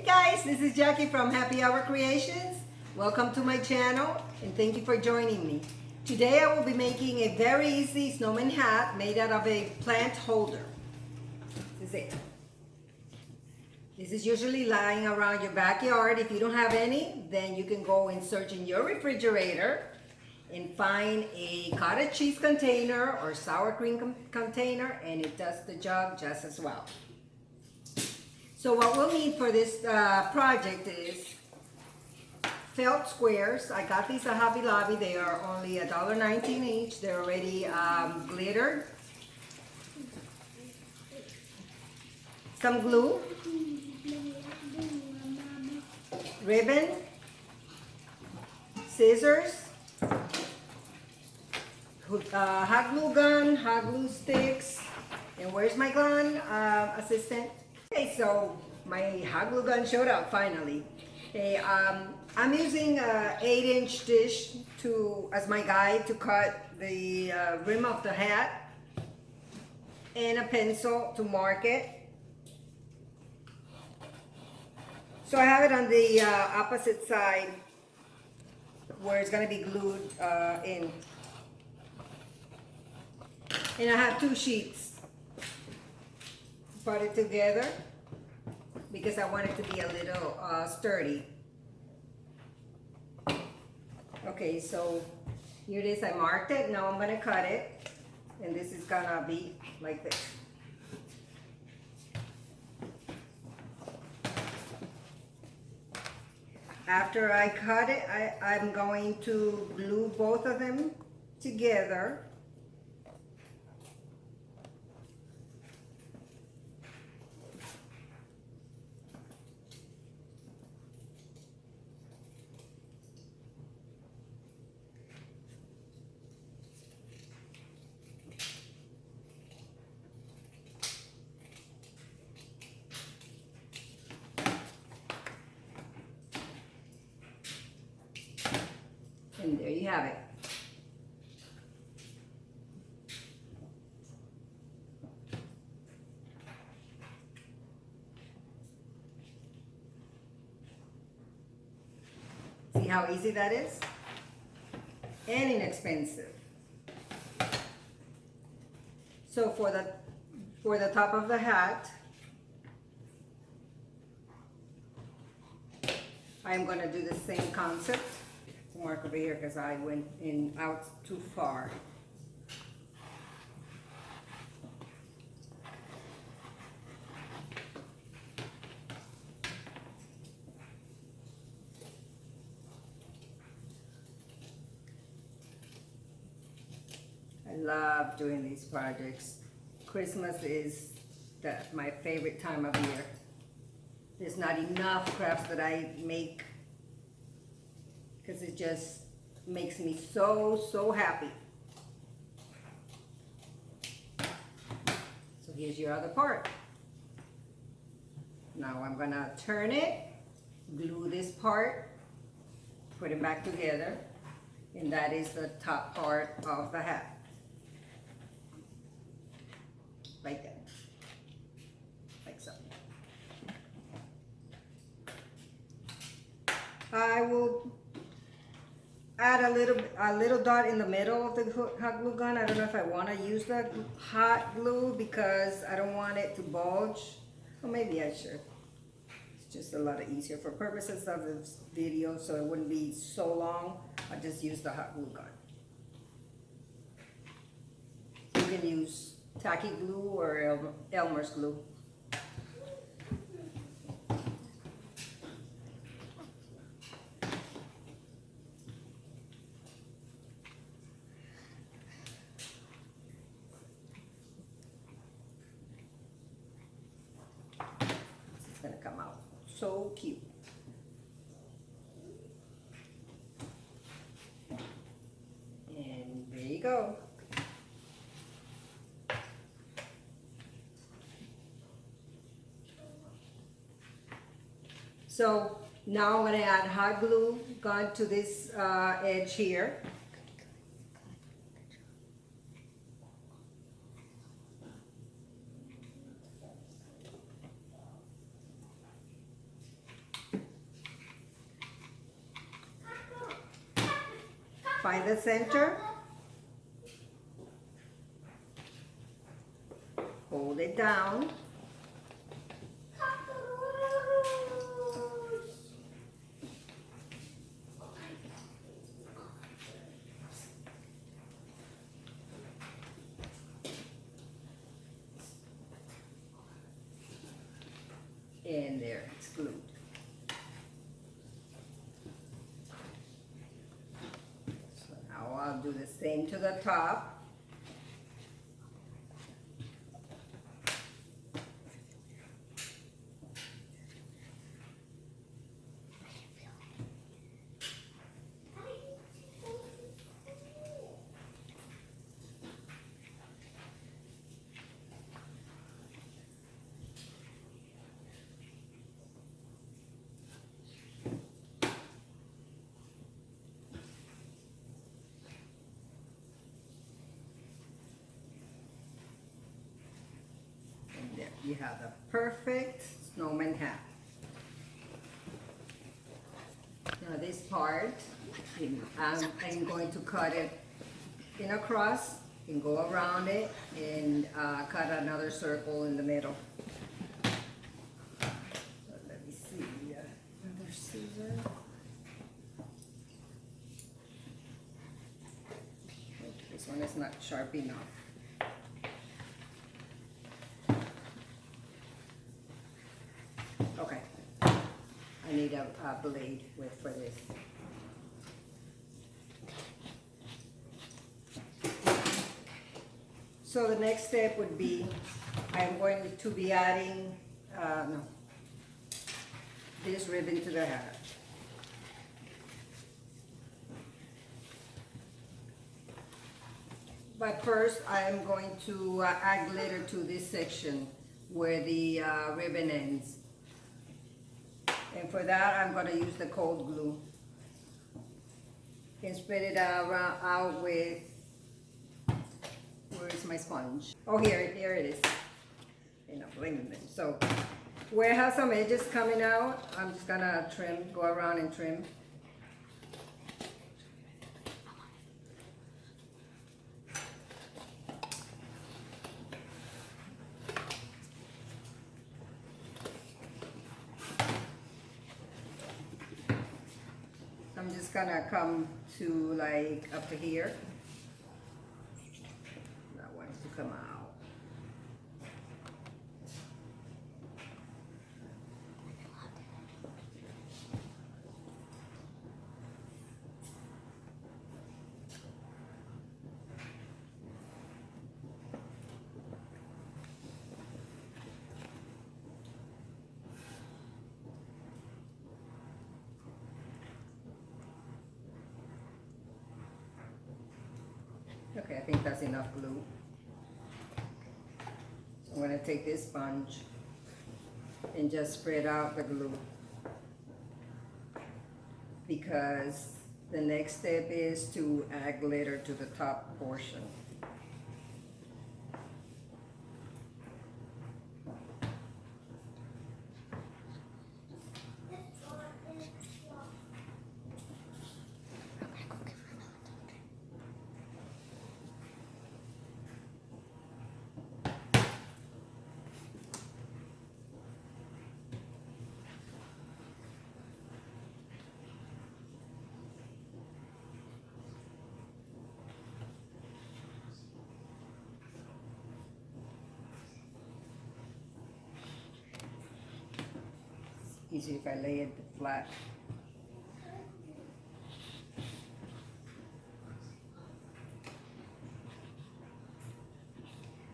guys, this is Jackie from Happy Hour Creations. Welcome to my channel and thank you for joining me. Today I will be making a very easy snowman hat made out of a plant holder. This is it. This is usually lying around your backyard. If you don't have any, then you can go and search in your refrigerator and find a cottage cheese container or sour cream container, and it does the job just as well. So what we'll need for this project is felt squares. I got these at Hobby Lobby. They are only $1.19 each. They're already glittered. Some glue, ribbon, scissors, hot glue gun, hot glue sticks, and where's my gun assistant? Okay, so my hot glue gun showed up finally. Okay, I'm using an 8-inch dish as my guide to cut the rim of the hat, and a pencil to mark it. So I have it on the opposite side where it's going to be glued in. And I have 2 sheets. Put it together because I want it to be a little sturdy. Okay, so here it is. I marked it. Now I'm going to cut it, and this is going to be like this. After I cut it, I'm going to glue both of them together. And there you have it. See how easy that is? And inexpensive. So for the top of the hat, I'm going to do the same concept. Mark over here because I went out too far. I love doing these projects. Christmas is my favorite time of year. There's not enough crafts that I make because it just makes me so happy. So here's your other part. Now I'm gonna turn it, glue this part, put it back together, and that is the top part of the hat. Like that. Like so. I will add a little dot in the middle of the hot glue gun. I don't know if I want to use the hot glue because I don't want it to bulge. Or maybe I should. It's just a lot easier for purposes of this video, so it wouldn't be so long. I just use the hot glue gun. You can use tacky glue or Elmer's glue. Gonna come out so cute. And there you go. So now I'm going to add hot glue gun to this edge here. find the center, hold it down, and there, it's glued. So now I'll do the same to the top. There you have the perfect snowman hat. Now this part, I'm going to cut it in a cross and go around it and cut another circle in the middle. So let me see, another scissor. This one is not sharp enough. Okay, I need a blade for this. So the next step would be, I'm going to be adding this ribbon to the hat. But first, I'm going to add glitter to this section where the ribbon ends. And for that, I'm going to use the cold glue and spread it out with, where is my sponge? Oh, here it is. And I'm blaming it. So where it has some edges coming out, I'm just going to trim, go around and trim. I'm just gonna come to like up to here. That wants to come out. Okay, I think that's enough glue. So I'm going to take this sponge and just spread out the glue, because the next step is to add glitter to the top portion. Easier if I lay it flat.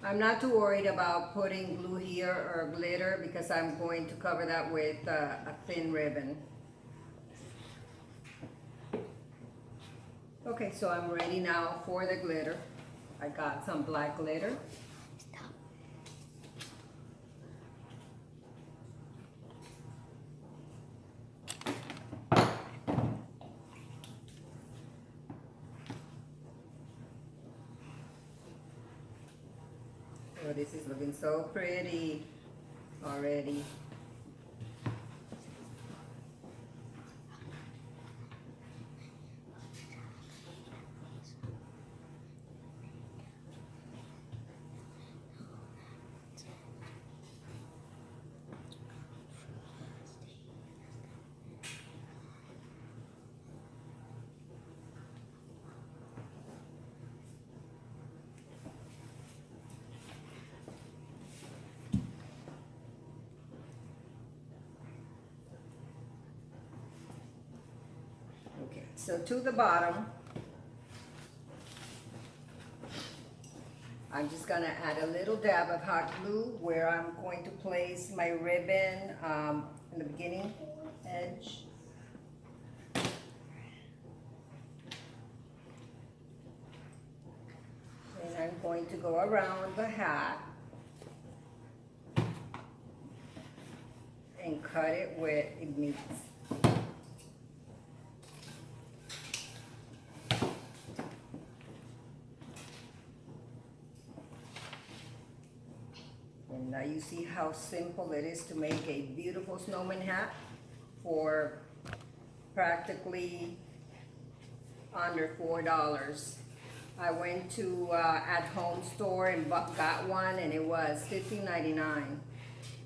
I'm not too worried about putting glue here or glitter, because I'm going to cover that with a thin ribbon. Okay, so I'm ready now for the glitter. I got some black glitter. Oh, this is looking so pretty already. So to the bottom, I'm just gonna add a little dab of hot glue where I'm going to place my ribbon in the beginning edge. And I'm going to go around the hat and cut it where it meets. And now you see how simple it is to make a beautiful snowman hat for practically under $4. I went to at home store and got one, and it was $15.99.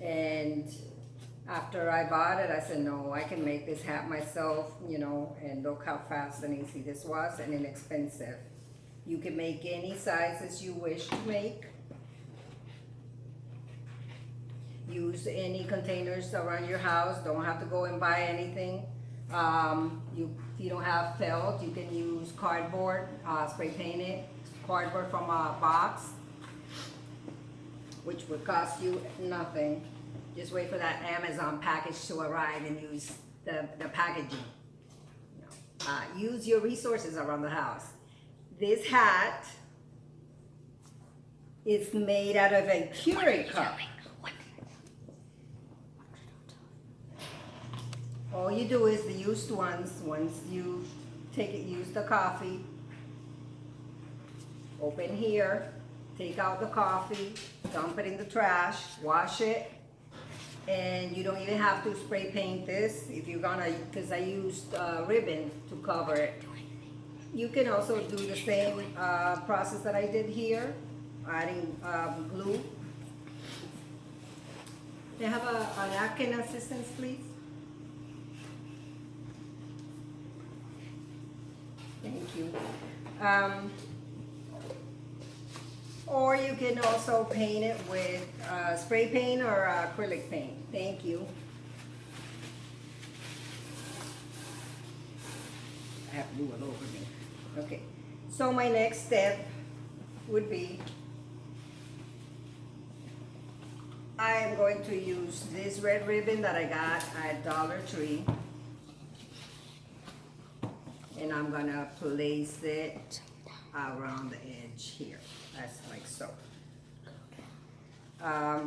And after I bought it, I said, no, I can make this hat myself, you know, and look how fast and easy this was and inexpensive. You can make any sizes you wish to make. Use any containers around your house. Don't have to go and buy anything. If you don't have felt, you can use cardboard, spray paint it, cardboard from a box, which would cost you nothing. Just wait for that Amazon package to arrive and use the packaging. You know, use your resources around the house. This hat is made out of a Keurig cup. All you do is the used ones, once you take it, use the coffee, open here, take out the coffee, dump it in the trash, wash it, and you don't even have to spray paint this if you're gonna, because I used ribbon to cover it. You can also do the same process that I did here, adding glue. Can I have a napkin assistance, please? Thank you. Or you can also paint it with spray paint or acrylic paint. Thank you. I have glue all over me. Okay, so my next step would be I am going to use this red ribbon that I got at Dollar Tree. And I'm gonna place it around the edge here. That's like so. I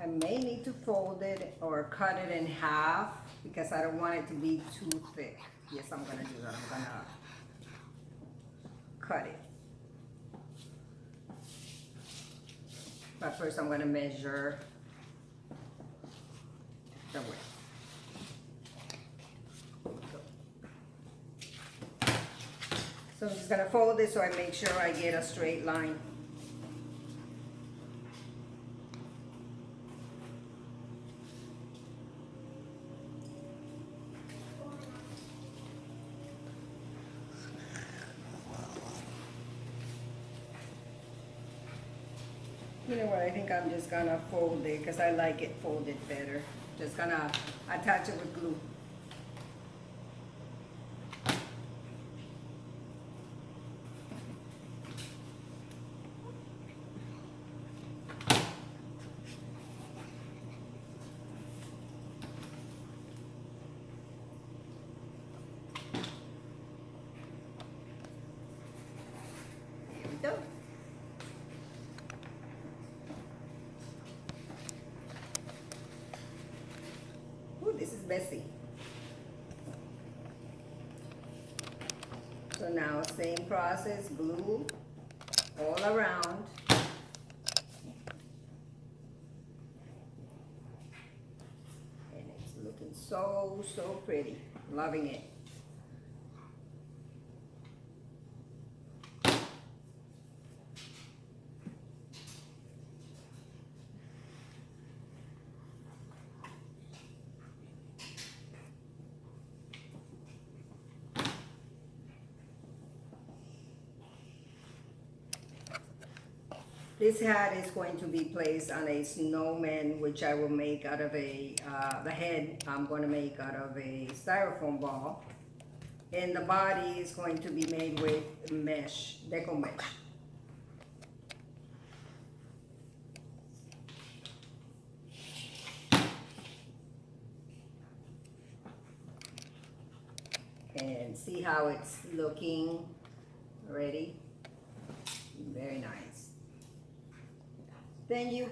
may need to fold it or cut it in half because I don't want it to be too thick. Yes, I'm gonna do that. I'm gonna cut it. But first I'm gonna measure the width. So I'm just gonna fold this so I make sure I get a straight line. You know what, I think I'm just gonna fold it because I like it folded better. Just gonna attach it with glue. Here we go. This is messy. So now same process, glue all around. And it's looking so, so pretty. Loving it. This hat is going to be placed on a snowman, which I will make out of the head I'm going to make out of a styrofoam ball. And the body is going to be made with mesh, deco mesh. And see how it's looking already? Very nice. Then you,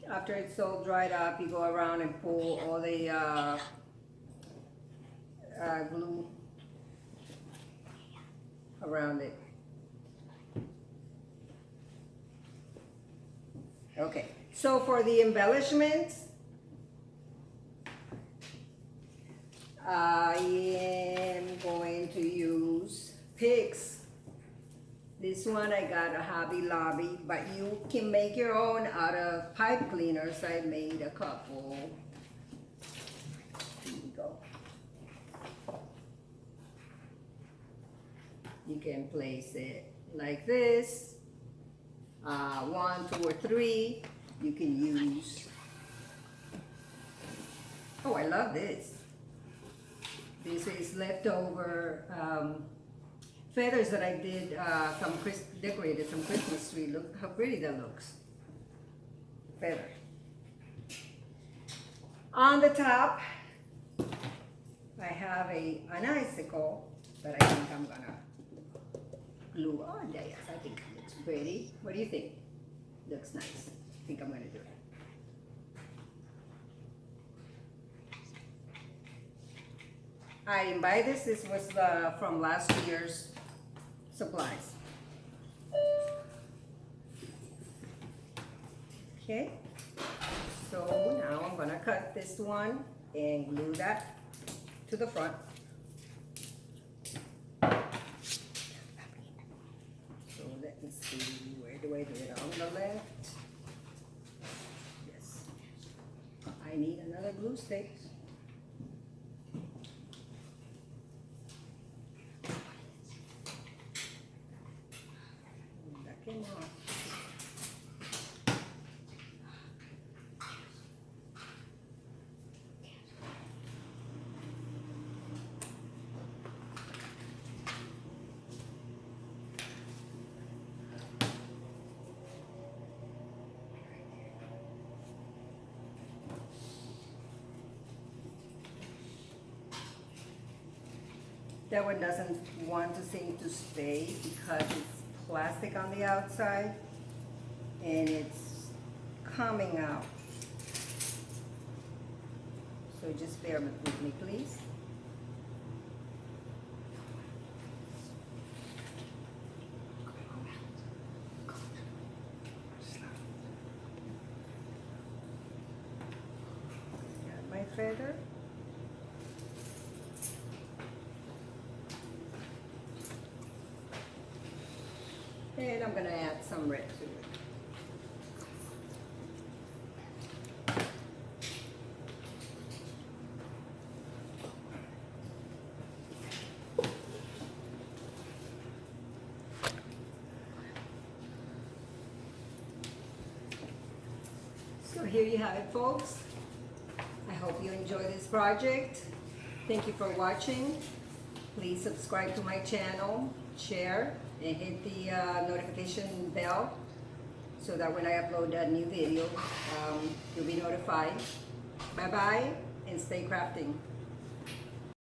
after it's all dried up, you go around and pull all the glue around it. Okay, so for the embellishments, I am going to use picks. This one I got a Hobby Lobby, but you can make your own out of pipe cleaners. I made a couple. Here you go. You can place it like this. 1, 2, or 3. You can use. Oh, I love this. This is leftover feathers that I did decorated some Christmas tree. Look how pretty that looks. Feather. On the top, I have an icicle that I think I'm gonna glue on. Yes, I think it looks pretty. What do you think? Looks nice. I think I'm gonna do it. I didn't buy this. This was from last year's supplies. Okay, so now I'm gonna cut this one and glue that to the front. So let me see, where do I do it? On the left? Yes. I need another glue stick. That one doesn't want to seem to stay because it's plastic on the outside and it's coming out. So just bear with me, please. Got my feather. And I'm going to add some red to it. So here you have it, folks. I hope you enjoy this project. Thank you for watching. Please subscribe to my channel, share, and hit the notification bell so that when I upload a new video, you'll be notified. Bye-bye, and stay crafting.